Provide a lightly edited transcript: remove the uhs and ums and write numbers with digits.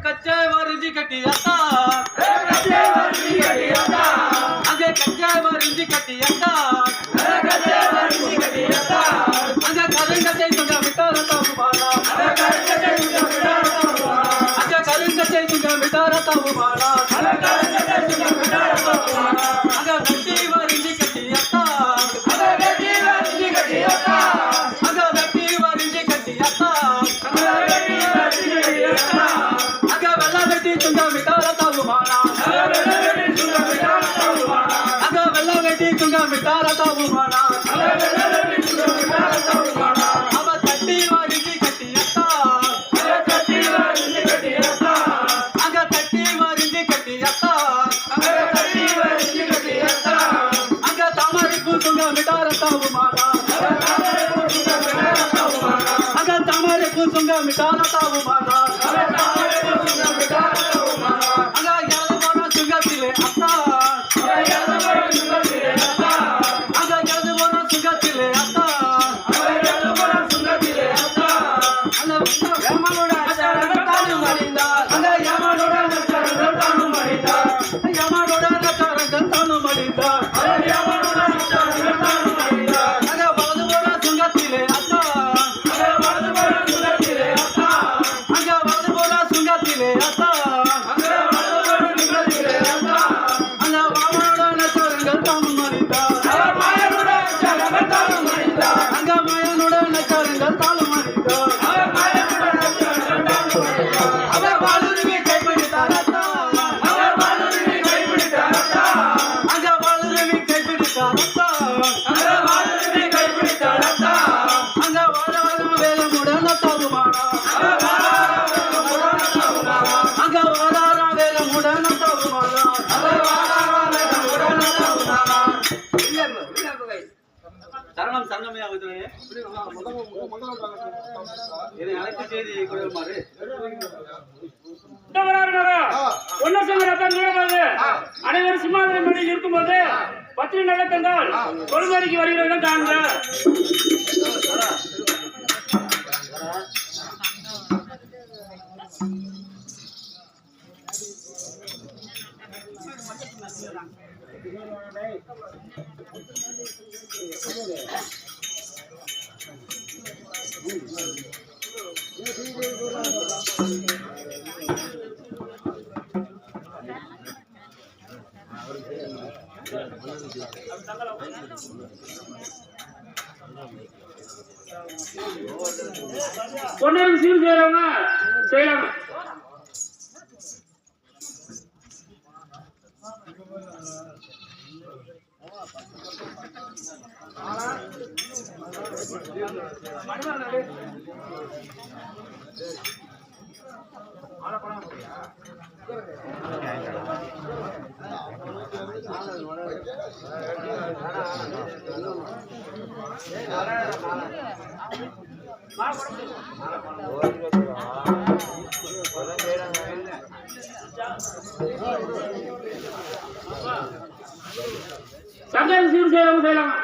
कच्चे वरजी कटियाता कच्चे वरजी कटियाता आगे कच्चे वरजी कटियाता कच्चे वरजी कटियाता आगे करेंगे कच्चे तुझा मिटारा ता बुबाला आगे करेंगे कच्चे तुझा मिटारा ता बुबाला आगे करेंगे कच्चे तुझा मिटारा ता बुबाला आगे करेंगे कच्चे तुझा मिटारा ता बुबाला आगे कच्चे वरजी कटियाता आगे कच्चे वरजी कटियाता आगे कच्चे वरजी कटियाता तुंगा मिटारा ता बुबाला अगा वेला बेटी तुंगा मिटारा ता बुबाला अब तट्टी वारिजी कटियाता अगा तट्टी वारिजी कटियाता अगा तट्टी वारिजी कटियाता अगा तट्टी वारिजी कटियाता अगा तामारी को तुंगा मिटारा ता बुबाला अगा तामारी को तुंगा मिटारा ता बुबाला சரணம் சங்கமே ஆகுது இதை அழைத்து செய்தி கொடுமாறு அனைவரும் சிம்மாசனம் பண்ணி இருக்கும்போது பத்திரி நடத்தங்கள் கொள்முதலுக்கு வருகிறவர்கள் காண்க. பொன்னேரி சீர் செய்யறவங்க செய்யலாம். சங்கர் சீர் செய்யறவங்க செய்யலாம்.